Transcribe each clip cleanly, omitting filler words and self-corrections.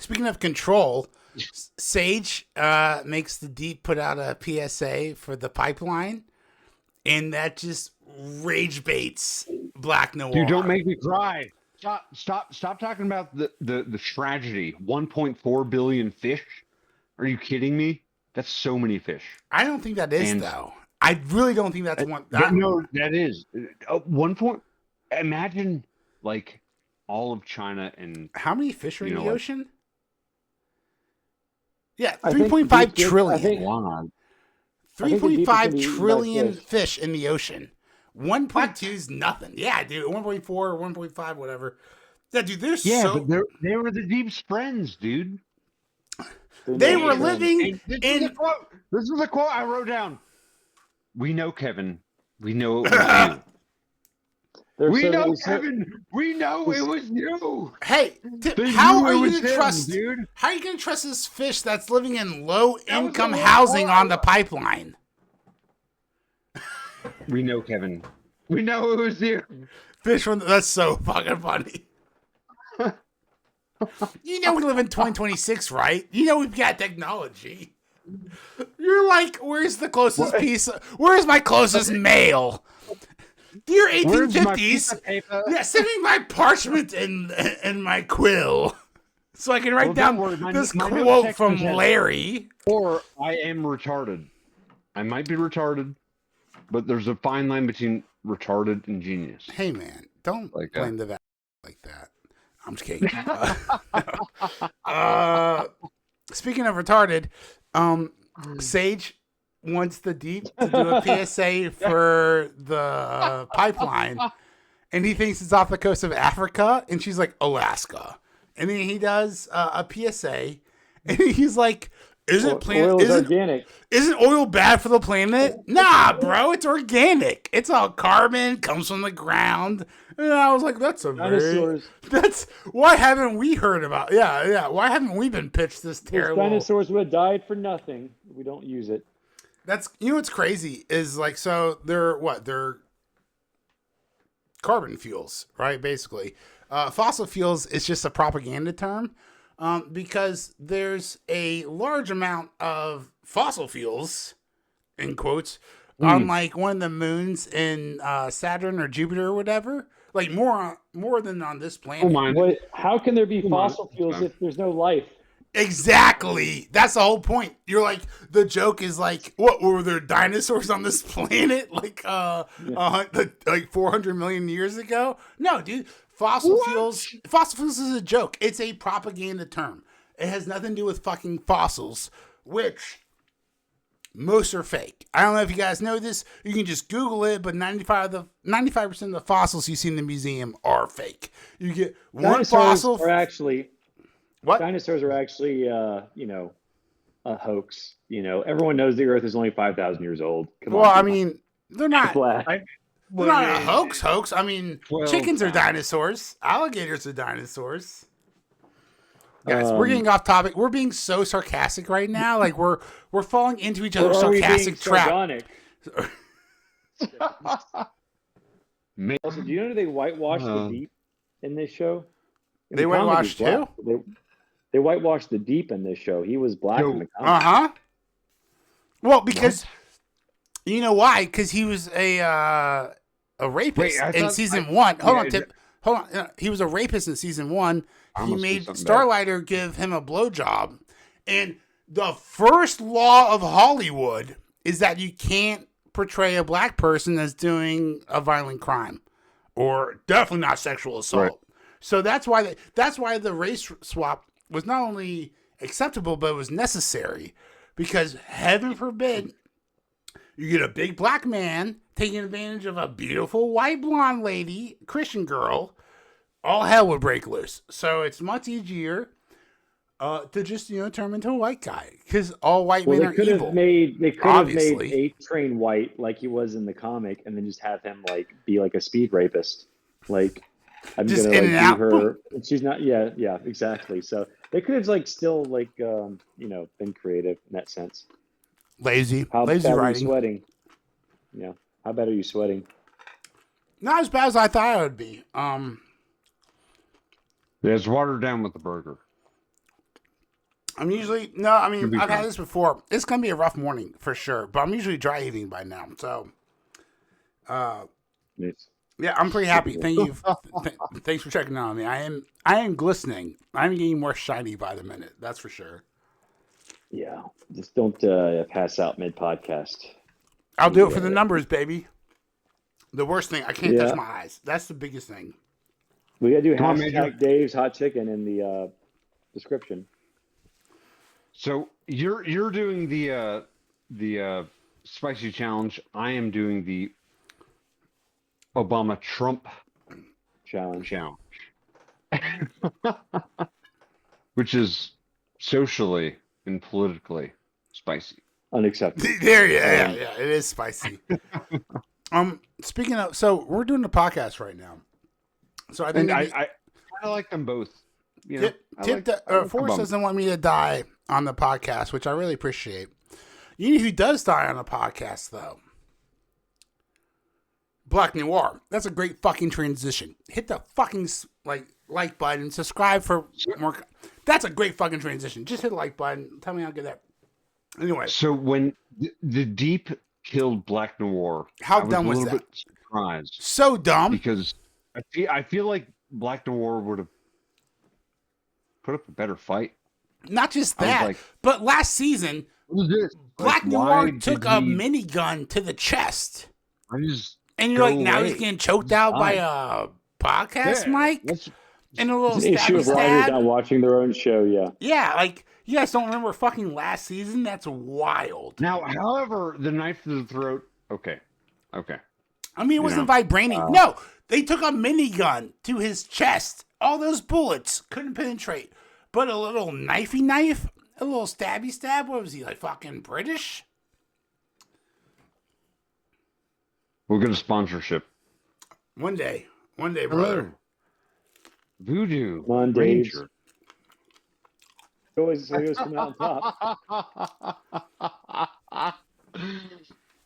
Speaking of control, Sage makes the Deep put out a PSA for the pipeline, and that just rage baits Black Dude, don't Noir. make me cry. Stop talking about the tragedy. 1.4 billion fish. Are you kidding me? That's so many fish. I don't think that is, And though. I really don't think that's one. no, that is one point. Imagine like all of China and How many fish are in the like ocean? Yeah, I three think the point five deep gets. trillion. wow. I think the deep is 3.5 gonna be eaten by trillion fish. fish in the ocean. What? 1.2 is nothing. Yeah, dude. 1.4, 1.5, whatever. Yeah, dude, they're Yeah, so. but they were the Deep's friends, dude. They're They never were friends. living And this is a in. quote. This is a quote I wrote down. We know, Kevin. We know it was you. They're We so, know, so Kevin. We know it was you. Hey, They how knew are it you was going to him, trust? dude. How are you going to trust this fish that's living in low That was the income whole housing point. on the pipeline? We know, Kevin. We know it was you. Fish from that's so fucking funny. You know we live in 2026, right? You know we've got technology. You're like, where's the closest What? piece? Where's my closest mail? Dear Where's my 1850s, piece of paper? yeah, send me my parchment and my quill, so I can write Well, don't down worry, this my note quote section from says, Larry. or I am retarded. I might be retarded, but there's a fine line between retarded and genius. Hey man, don't Like, blame the vet like that. I'm just kidding. Uh, speaking of retarded, Sage wants the Deep to do a PSA for the pipeline, and he thinks it's off the coast of Africa, and she's like Alaska, and then he does a PSA, and he's like, oil is organic. Isn't oil bad for the planet? Nah, bro, it's organic. It's all carbon, comes from the ground. And I was like, Dinosaurs. that's why haven't we heard about? Yeah. Why haven't we been pitched this Those terrible? dinosaurs would have died for nothing. We don't use it. That's what's crazy is like so they're carbon fuels, right? Basically, fossil fuels is just a propaganda term because there's a large amount of fossil fuels, in quotes, on like one of the moons in Saturn or Jupiter or whatever. Like more than on this planet. Oh my! What? How can there be Come on. fossil fuels if there's no life? Exactly. That's the whole point. You're like the joke is like, what were there dinosaurs on this planet like 400 million years ago? No, dude. Fossil fuels is a joke. It's a propaganda term. It has nothing to do with fucking fossils, which most are fake. I don't know if you guys know this. You can just Google it, but 95% of the fossils you see in the museum are fake. You get one Dinosaurs fossil. are actually What? dinosaurs are actually a hoax. Everyone knows the Earth is only 5,000 years old. Come Well, on, I mean, they're not. Black. They're not a hoax. I mean, Well, chickens are dinosaurs. Alligators are dinosaurs. Guys, we're getting off topic. We're being so sarcastic right now. Like we're falling into each other's Or are we being sarcastic trap. sardonic? Man, Also, do you know they whitewashed the Deep in this show? In They the comic, whitewashed he's black. They whitewashed the Deep in this show. He was black in the comic. Uh-huh. Well, because you know why? Because he was a rapist in season one. Hold on, Tip. Hold on. He was a rapist in season one. He made Starlighter give him a blowjob. And the first law of Hollywood is that you can't portray a black person as doing a violent crime, or definitely not sexual assault. Right. So that's why the race swap was not only acceptable, but it was necessary, because heaven forbid you get a big black man taking advantage of a beautiful white blonde lady, Christian girl, all hell would break loose. So it's much easier to just turn him into a white guy, because all white men are evil. They could have made obviously. A-Train white like he was in the comic, and then just have him like be like a speed rapist. Like I'm Just gonna in like and out. do her. And she's not. Yeah, exactly. So they could have like still like been creative in that sense. Lazy How bad are you writing. sweating? Yeah. How bad are you sweating? Not as bad as I thought it would be. Yeah, it's watered down with the burger. I'm usually no. I It'll mean, be I've had fun. this before. It's gonna be a rough morning for sure, but I'm usually dry heaving by now. So, Nice. yeah, I'm pretty happy. Thank you. Thanks for checking in on me. I am glistening. I'm getting more shiny by the minute. That's for sure. Yeah, just don't pass out mid podcast. I'll do it for the numbers, baby. The worst thing, I can't touch Yeah, my eyes. That's the biggest thing. we gotta do Come on, Major. hashtag Dave's Hot Chicken in the description. So you're doing the spicy challenge. I am doing the Obama Trump Challenge. challenge, which is socially and politically spicy. Unacceptable. There, yeah, it is spicy. Speaking of, so we're doing the podcast right now. So I think And I kind of like them both. You know, Forrest doesn't want me to die on the podcast, which I really appreciate. You know who does die on the podcast though? Black Noir. That's a great fucking transition. Hit the fucking like button. Subscribe for more. That's a great fucking transition. Just hit the like button. Tell me how good that. Anyway, So when the Deep killed Black Noir, How I was dumb a was little that? bit surprised so dumb. because I feel like Black Noir would have put up a better fight. Not just I was that, like, but last season, what is this? Black Like, Noir why took did a he- minigun to the chest. I just And you're go like, now away. he's getting choked out by a podcast Yeah, mic? let's- And a little It's an issue stabby of writers stab? not watching their own show. Yeah. Yeah, like, you guys don't remember fucking last season? That's wild. Now, however, the knife to the throat. Okay. I mean, it wasn't vibranium. No, they took a minigun to his chest. All those bullets couldn't penetrate. But a little knifey knife, a little stabby stab. What was he, like fucking British? We'll get a sponsorship. One day, brother. Hello. Voodoo. Come on, Dave. Ranger. Always come out on top.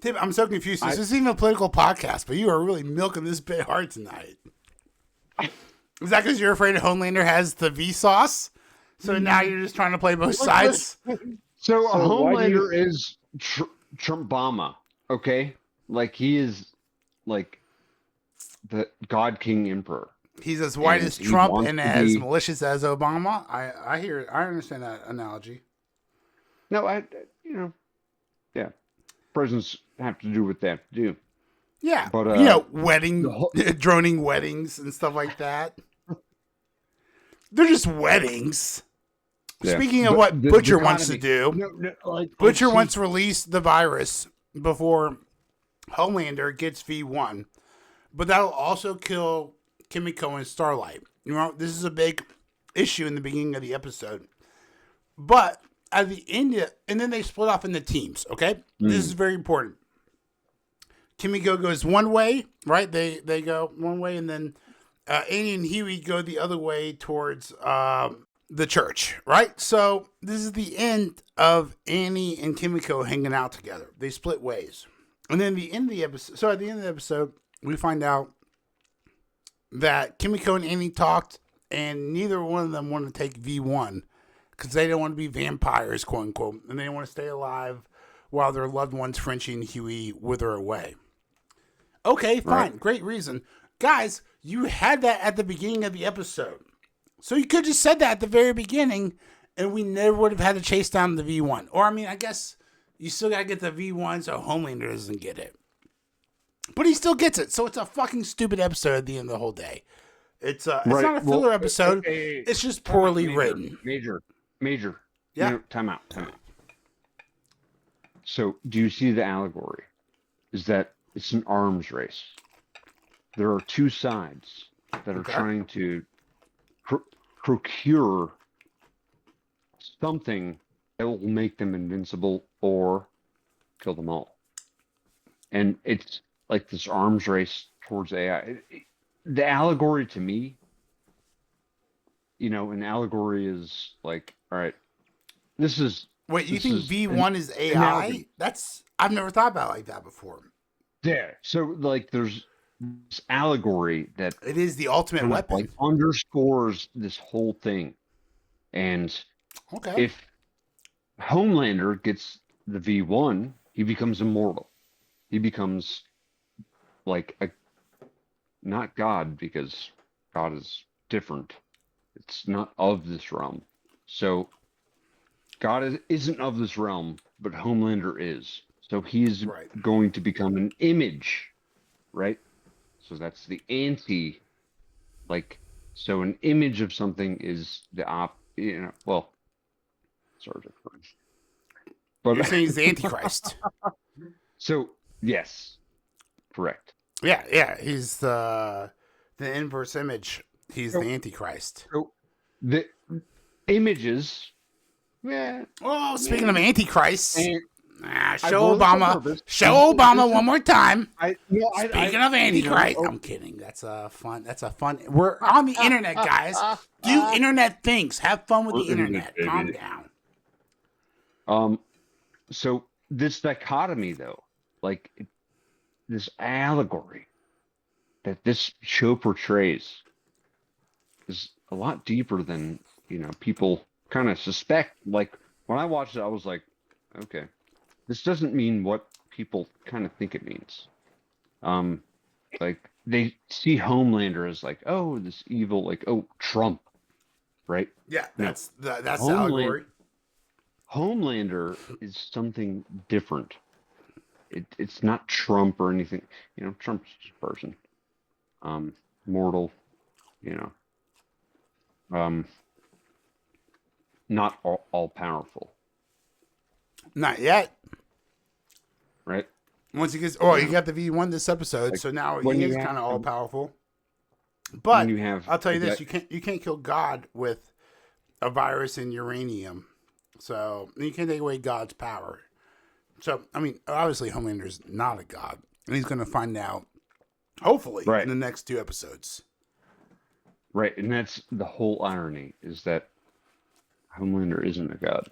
Tim, I'm so confused. This isn't even a political podcast, but you are really milking this bit hard tonight. Is that because you're afraid Homelander has the V sauce? So now you're just trying to play both sides? So why do you- Homelander is Trumpbama, okay? Like he is like the God King Emperor. He's as white And as he Trump wants and to as be- malicious as Obama. I understand that analogy. No, yeah. Presidents have to do what they have to do. Yeah, But, droning weddings and stuff like that. They're just weddings. Yeah. Speaking of But what the Butcher wants to economy- do, like Butcher see, wants to release the virus before Homelander gets V1, but that'll also kill Kimiko and Starlight. You know, this is a big issue in the beginning of the episode. But at the end, and then they split off into teams, okay? This is very important. Kimiko goes one way, right? They go one way, and then Annie and Huey go the other way towards the church, right? So this is the end of Annie and Kimiko hanging out together. They split ways. And then the end of the episode, so at the end of the episode, we find out that Kimiko and Annie talked, and neither one of them wanted to take V1 because they don't want to be vampires, quote unquote, and they want to stay alive while their loved ones, Frenchie and Huey, wither away. Okay, fine. Right. Great reason. Guys, you had that at the beginning of the episode. So you could have just said that at the very beginning, and we never would have had to chase down the V1. Or, I mean, I guess you still got to get the V1 so Homelander doesn't get it. But he still gets it. So it's a fucking stupid episode at the end of the whole day. It's not a filler episode. It's just poorly written. Major. Yeah. No, time out. So, do you see the allegory? Is that it's an arms race. There are two sides that are trying to procure something that will make them invincible or kill them all. And it's like this arms race towards AI. The allegory to me, an allegory is like, all right, this is... Wait, you think V1 is AI? I've never thought about it like that before. Yeah. So, like, there's this allegory that... It is the ultimate weapon. Like, underscores this whole thing. And if Homelander gets the V1, he becomes immortal. He becomes like a not God because God is different. It's not of this realm. So isn't of this realm, but Homelander is. So he's Right. going to become an image, right? So that's the anti, like, so an image of something is well, sorry, You're but saying he's the Antichrist. so yes, correct. Yeah. He's the inverse image. He's So, the Antichrist. so the images, yeah, Oh, speaking of yeah, Antichrists, and I show wrote this on Obama. purpose. Show Obama This is one more time. I no Speaking of you know, Antichrist, I'm kidding. That's a fun. We're on the internet, guys. Do internet things. Have fun with the we're internet internet. Calm baby. down. Um, so this dichotomy, though, like this allegory that this show portrays, is a lot deeper than people kind of suspect. Like when I watched it, I was like, okay, this doesn't mean what people kind of think it means. Um, like they see Homelander as like, oh, this evil, like, oh, Trump, right? Yeah, No, that's the Homeland allegory. Homelander is something different. It's not Trump or anything. Trump's just a person, um, mortal. You know, not all powerful, Not yet. right? Once he gets, You he know, got the V1 this episode, like so now when he you is have kind of all powerful. when But you have I'll tell you this: that, you can't kill God with a virus and uranium. So you can't take away God's power. So I mean, obviously, Homelander's not a god, and he's going to find out hopefully in right, the next 2 episodes. right, and that's the whole irony is that Homelander isn't a god.